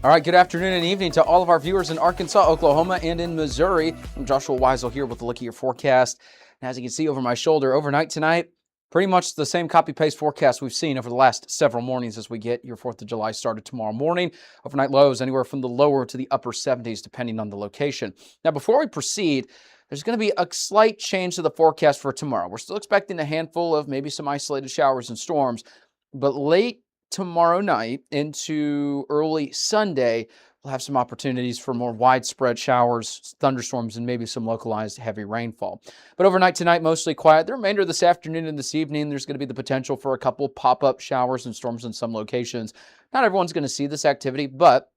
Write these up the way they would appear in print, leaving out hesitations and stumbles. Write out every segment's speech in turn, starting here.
All right, good afternoon and evening to all of our viewers in Arkansas, Oklahoma, and in Missouri. I'm Joshua Weisel here with a look at your forecast. And as you can see over my shoulder, overnight tonight, pretty much the same copy-paste forecast we've seen over the last several mornings as we get your 4th of July started tomorrow morning. Overnight lows anywhere from the lower to the upper 70s, depending on the location. Now, before we proceed, there's going to be a slight change to the forecast for tomorrow. We're still expecting a handful of maybe some isolated showers and storms, but late tomorrow night into early Sunday, we'll have some opportunities for more widespread showers, thunderstorms, and maybe some localized heavy rainfall. But overnight tonight, mostly quiet. The remainder of this afternoon and this evening, there's going to be the potential for a couple pop-up showers and storms in some locations. Not everyone's going to see this activity, but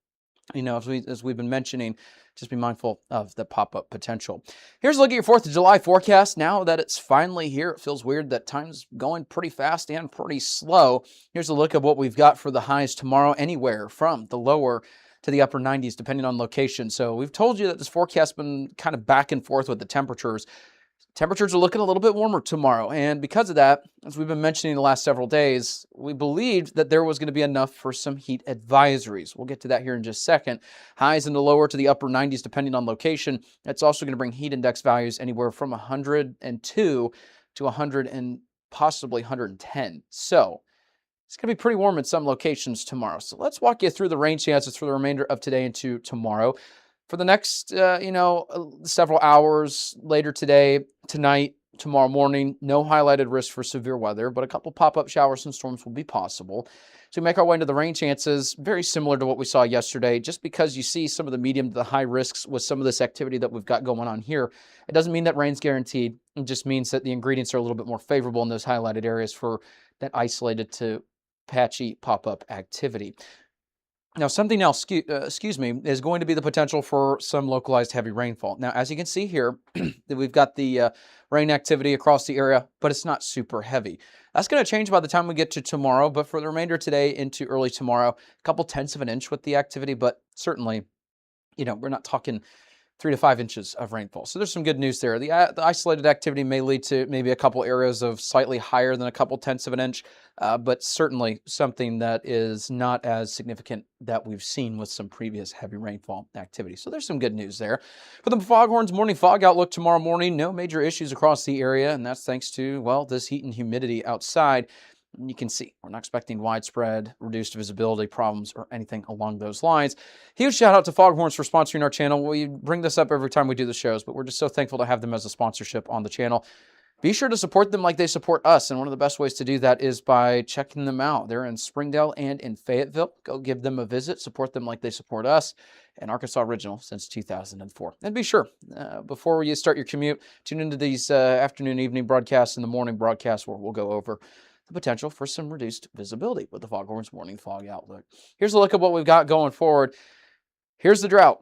as we've been mentioning, just be mindful of the pop-up potential. Here's a look at your 4th of July forecast. Now that it's finally here, it feels weird that time's going pretty fast and pretty slow. Here's a look at what we've got for the highs tomorrow, anywhere from the lower to the upper 90s, depending on location. So we've told you that this forecast's been kind of back and forth with the temperatures. Temperatures are looking a little bit warmer tomorrow, and because of that, as we've been mentioning the last several days, we believed that there was going to be enough for some heat advisories. We'll get to that here in just a second. Highs in the lower to the upper 90s, depending on location. That's also going to bring heat index values anywhere from 102 to 100 and possibly 110. So it's going to be pretty warm in some locations tomorrow. So let's walk you through the rain chances for the remainder of today into tomorrow. For the next, several hours later today, tonight, tomorrow morning, no highlighted risk for severe weather, but a couple pop-up showers and storms will be possible. So we make our way into the rain chances, very similar to what we saw yesterday. Just because you see some of the medium to the high risks with some of this activity that we've got going on here, it doesn't mean that rain's guaranteed. It just means that the ingredients are a little bit more favorable in those highlighted areas for that isolated to patchy pop-up activity. Now, something else, is going to be the potential for some localized heavy rainfall. Now, as you can see here, we've got the rain activity across the area, but it's not super heavy. That's going to change by the time we get to tomorrow, but for the remainder today into early tomorrow, a couple tenths of an inch with the activity, but certainly, we're not talking 3 to 5 inches of rainfall. So there's some good news there. The isolated activity may lead to maybe a couple areas of slightly higher than a couple tenths of an inch, but certainly something that is not as significant that we've seen with some previous heavy rainfall activity. So there's some good news there. For the foghorns, morning fog outlook tomorrow morning, no major issues across the area, and that's thanks to, this heat and humidity outside. You can see we're not expecting widespread reduced visibility problems or anything along those lines. Huge shout out to Foghorns for sponsoring our channel. We bring this up every time we do the shows, but we're just so thankful to have them as a sponsorship on the channel. Be sure to support them like they support us, and one of the best ways to do that is by checking them out. They're in Springdale and in Fayetteville. Go give them a visit, support them like they support us, an Arkansas original since 2004. And be sure, before you start your commute, tune into these afternoon, evening broadcasts and the morning broadcasts where we'll go over the potential for some reduced visibility with the Foghorns Morning Fog Outlook. Here's a look at what we've got going forward. Here's the drought.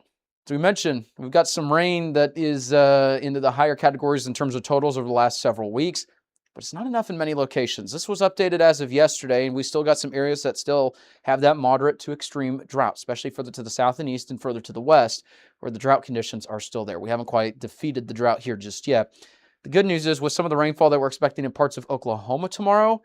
As we mentioned, we've got some rain that is into the higher categories in terms of totals over the last several weeks, but it's not enough in many locations. This was updated as of yesterday, and we still got some areas that still have that moderate to extreme drought, especially further to the south and east and further to the west, where the drought conditions are still there. We haven't quite defeated the drought here just yet. The good news is with some of the rainfall that we're expecting in parts of Oklahoma tomorrow,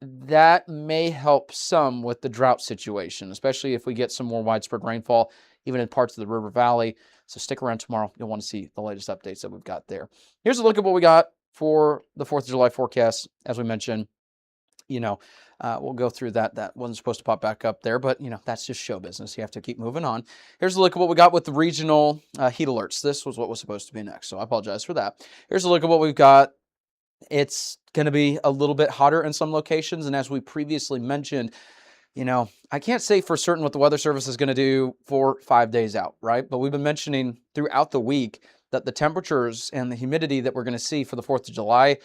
that may help some with the drought situation, especially if we get some more widespread rainfall, even in parts of the river valley. So stick around tomorrow. You'll want to see the latest updates that we've got there. Here's a look at what we got for the 4th of July forecast. As we mentioned, we'll go through that. That wasn't supposed to pop back up there, but, that's just show business. You have to keep moving on. Here's a look at what we got with the regional heat alerts. This was what was supposed to be next, so I apologize for that. Here's a look at what we've got. It's going to be a little bit hotter in some locations, and as we previously mentioned, I can't say for certain what the Weather Service is going to do for 5 days out, right? But we've been mentioning throughout the week that the temperatures and the humidity that we're going to see for the 4th of July,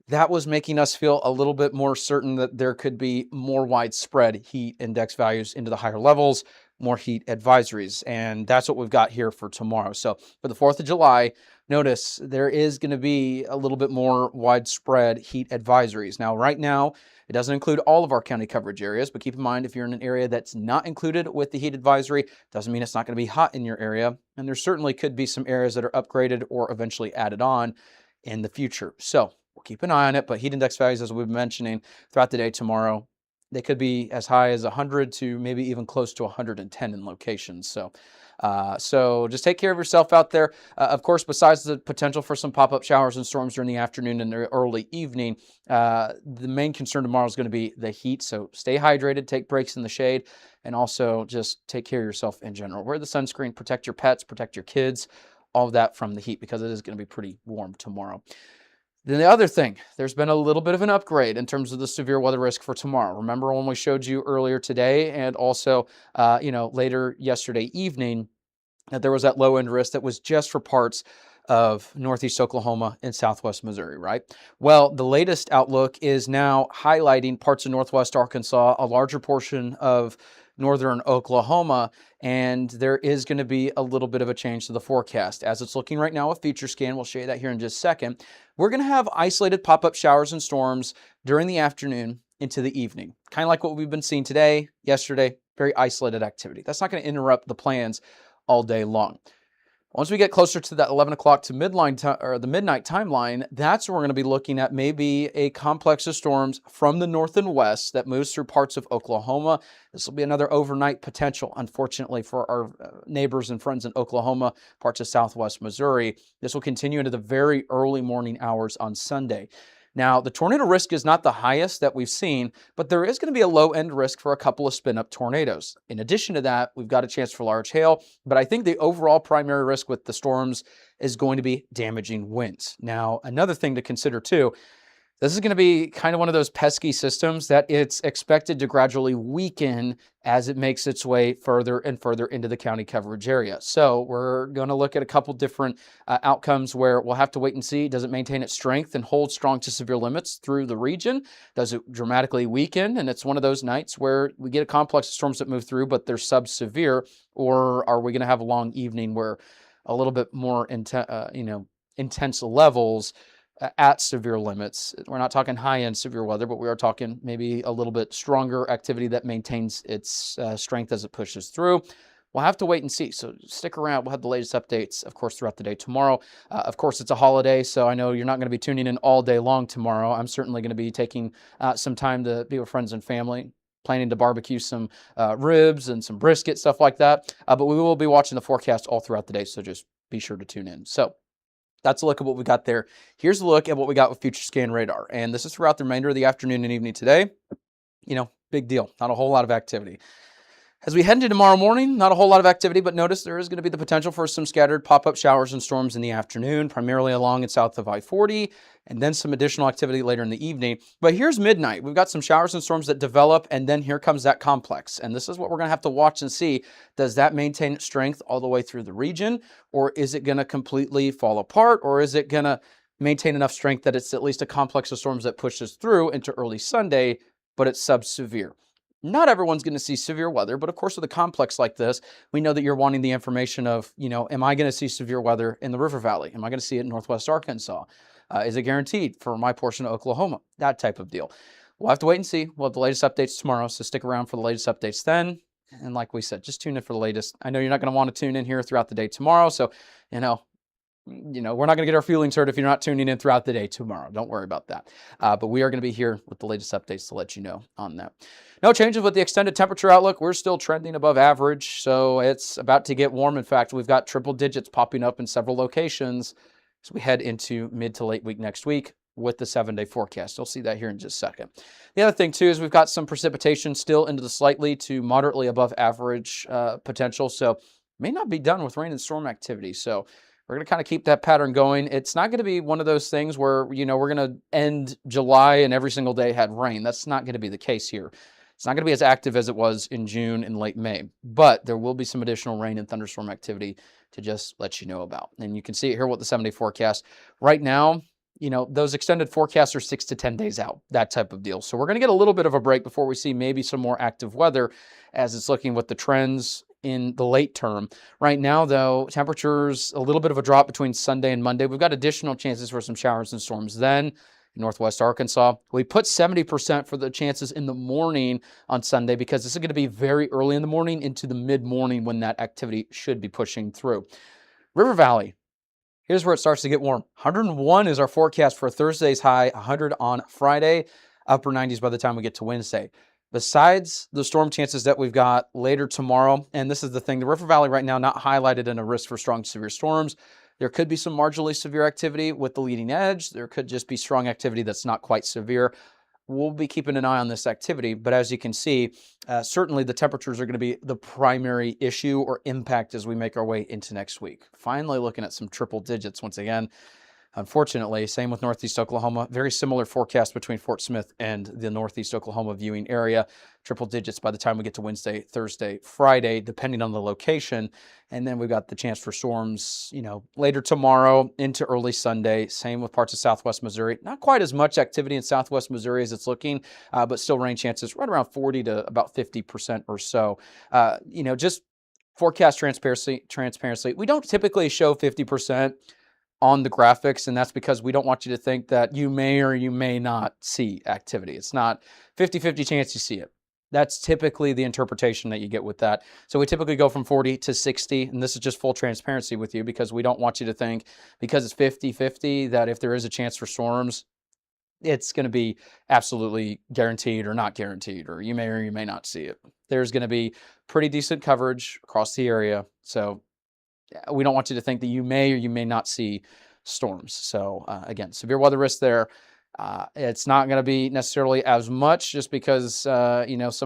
that was making us feel a little bit more certain that there could be more widespread heat index values into the higher levels, more heat advisories, and that's what we've got here for tomorrow. So for the 4th of July, notice there is going to be a little bit more widespread heat advisories. Now, right now, it doesn't include all of our county coverage areas, but keep in mind if you're in an area that's not included with the heat advisory, doesn't mean it's not going to be hot in your area. And there certainly could be some areas that are upgraded or eventually added on in the future. So we'll keep an eye on it, but heat index values, as we've been mentioning throughout the day tomorrow, they could be as high as 100 to maybe even close to 110 in locations. So just take care of yourself out there. Of course, besides the potential for some pop-up showers and storms during the afternoon and the early evening, the main concern tomorrow is going to be the heat. So stay hydrated, take breaks in the shade, and also just take care of yourself in general. Wear the sunscreen, protect your pets, protect your kids, all of that from the heat, because it is going to be pretty warm tomorrow. Then the other thing, there's been a little bit of an upgrade in terms of the severe weather risk for tomorrow. Remember when we showed you earlier today and also, later yesterday evening, that there was that low end risk that was just for parts of northeast Oklahoma and southwest Missouri, right? Well, the latest outlook is now highlighting parts of northwest Arkansas, a larger portion of northern Oklahoma, and there is going to be a little bit of a change to the forecast. As it's looking right now with Future Scan, we'll show you that here in just a second. We're going to have isolated pop-up showers and storms during the afternoon into the evening, kind of like what we've been seeing today, yesterday, very isolated activity. That's not going to interrupt the plans all day long. Once we get closer to that 11 o'clock to the midnight timeline, that's where we're going to be looking at maybe a complex of storms from the north and west that moves through parts of Oklahoma. This will be another overnight potential, unfortunately, for our neighbors and friends in Oklahoma, parts of southwest Missouri. This will continue into the very early morning hours on Sunday. Now, the tornado risk is not the highest that we've seen, but there is going to be a low-end risk for a couple of spin-up tornadoes. In addition to that, we've got a chance for large hail, but I think the overall primary risk with the storms is going to be damaging winds. Now, another thing to consider too, this is going to be kind of one of those pesky systems that it's expected to gradually weaken as it makes its way further and further into the county coverage area. So we're going to look at a couple different outcomes where we'll have to wait and see. Does it maintain its strength and hold strong to severe limits through the region? Does it dramatically weaken? And it's one of those nights where we get a complex of storms that move through, but they're sub-severe. Or are we going to have a long evening where a little bit more intense levels at severe limits? We're not talking high-end severe weather, but we are talking maybe a little bit stronger activity that maintains its strength as it pushes through. We'll have to wait and see. So stick around. We'll have the latest updates, of course, throughout the day tomorrow. Of course, it's a holiday, so I know you're not going to be tuning in all day long tomorrow. I'm certainly going to be taking some time to be with friends and family, planning to barbecue some ribs and some brisket, stuff like that. But we will be watching the forecast all throughout the day, so just be sure to tune in. So that's a look at what we got there. Here's a look at what we got with Future Scan Radar. And this is throughout the remainder of the afternoon and evening today. Big deal. Not a whole lot of activity. As we head into tomorrow morning, not a whole lot of activity, but notice there is going to be the potential for some scattered pop-up showers and storms in the afternoon, primarily along and south of I-40, and then some additional activity later in the evening. But here's midnight. We've got some showers and storms that develop, and then here comes that complex. And this is what we're going to have to watch and see. Does that maintain strength all the way through the region, or is it going to completely fall apart, or is it going to maintain enough strength that it's at least a complex of storms that pushes through into early Sunday, but it's sub-severe? Not everyone's going to see severe weather, but of course with a complex like this, we know that you're wanting the information of, am I going to see severe weather in the River Valley? Am I going to see it in northwest Arkansas? Is it guaranteed for my portion of Oklahoma? That type of deal. We'll have to wait and see. We'll have the latest updates tomorrow, so stick around for the latest updates then. And like we said, just tune in for the latest. I know you're not going to want to tune in here throughout the day tomorrow, so, we're not going to get our feelings hurt if you're not tuning in throughout the day tomorrow. Don't worry about that. But we are going to be here with the latest updates to let you know on that. No changes with the extended temperature outlook. We're still trending above average, so it's about to get warm. In fact, we've got triple digits popping up in several locations as we head into mid to late week next week with the 7-day forecast. You'll see that here in just a second. The other thing, too, is we've got some precipitation still into the slightly to moderately above average potential, so may not be done with rain and storm activity. So we're going to kind of keep that pattern going. It's not going to be one of those things where, we're going to end July and every single day had rain. That's not going to be the case here. It's not going to be as active as it was in June and late May, but there will be some additional rain and thunderstorm activity to just let you know about. And you can see it here with the 7-day forecast. Right now, those extended forecasts are 6 to 10 days out, that type of deal. So we're going to get a little bit of a break before we see maybe some more active weather as it's looking with the trends in the late term. Right now, though, temperatures a little bit of a drop between Sunday and Monday. We've got additional chances for some showers and storms then in northwest Arkansas. We put 70% for the chances in the morning on Sunday because this is going to be very early in the morning into the mid-morning when that activity should be pushing through. River Valley, here's where it starts to get warm. 101 is our forecast for Thursday's high, 100 on Friday, upper 90s by the time we get to Wednesday. Besides the storm chances that we've got later tomorrow, and this is the thing, the River Valley right now not highlighted in a risk for strong severe storms. There could be some marginally severe activity with the leading edge. There could just be strong activity that's not quite severe. We'll be keeping an eye on this activity, but as you can see, certainly the temperatures are going to be the primary issue or impact as we make our way into next week. Finally looking at some triple digits once again. Unfortunately, same with Northeast Oklahoma. Very similar forecast between Fort Smith and the Northeast Oklahoma viewing area. Triple digits by the time we get to Wednesday, Thursday, Friday, depending on the location. And then we've got the chance for storms, later tomorrow into early Sunday. Same with parts of Southwest Missouri. Not quite as much activity in Southwest Missouri as it's looking, but still rain chances right around 40 to about 50% or so. Just forecast transparency. We don't typically show 50% on the graphics, and that's because we don't want you to think that you may or you may not see activity. It's not 50-50 chance you see it. That's typically the interpretation that you get with that. So we typically go from 40 to 60, and this is just full transparency with you because we don't want you to think because it's 50-50 that if there is a chance for storms, it's going to be absolutely guaranteed or not guaranteed, or you may not see it. There's going to be pretty decent coverage across the area. So we don't want you to think that you may or you may not see storms. So again, severe weather risk there. It's not going to be necessarily as much just because, some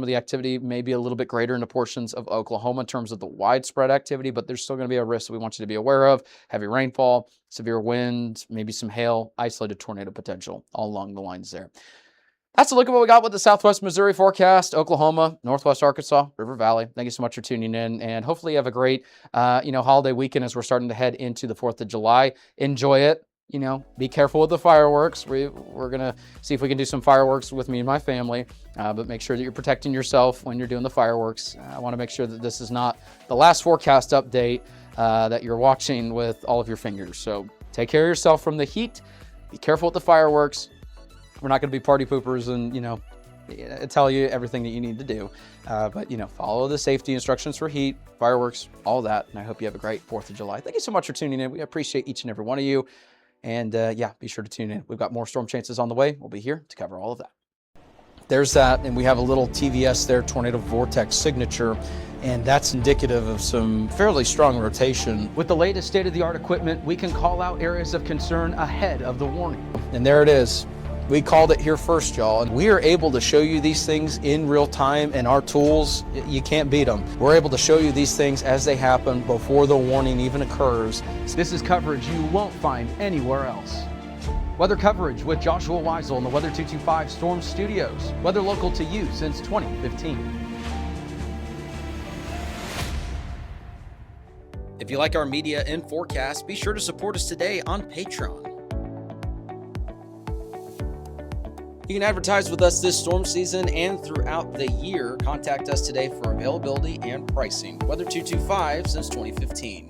of the activity may be a little bit greater in the portions of Oklahoma in terms of the widespread activity, but there's still going to be a risk that we want you to be aware of. Heavy rainfall, severe wind, maybe some hail, isolated tornado potential, all along the lines there. That's a look at what we got with the Southwest Missouri forecast, Oklahoma, Northwest Arkansas, River Valley. Thank you so much for tuning in, and hopefully you have a great, holiday weekend as we're starting to head into the 4th of July. Enjoy it. Be careful with the fireworks. We're going to see if we can do some fireworks with me and my family, but make sure that you're protecting yourself when you're doing the fireworks. I want to make sure that this is not the last forecast update that you're watching with all of your fingers. So take care of yourself from the heat. Be careful with the fireworks. We're not going to be party poopers and, tell you everything that you need to do. But, follow the safety instructions for heat, fireworks, all that. And I hope you have a great 4th of July. Thank you so much for tuning in. We appreciate each and every one of you. And, be sure to tune in. We've got more storm chances on the way. We'll be here to cover all of that. There's that. And we have a little TVS there, tornado vortex signature. And that's indicative of some fairly strong rotation. With the latest state-of-the-art equipment, we can call out areas of concern ahead of the warning. And there it is. We called it here first, y'all, and we are able to show you these things in real time, and our tools, you can't beat them. We're able to show you these things as they happen before the warning even occurs. This is coverage you won't find anywhere else. Weather coverage with Joshua Weisel in the Weather 225 Storm Studios. Weather local to you since 2015. If you like our media and forecast, be sure to support us today on Patreon. You can advertise with us this storm season and throughout the year. Contact us today for availability and pricing. Weather 225 since 2015.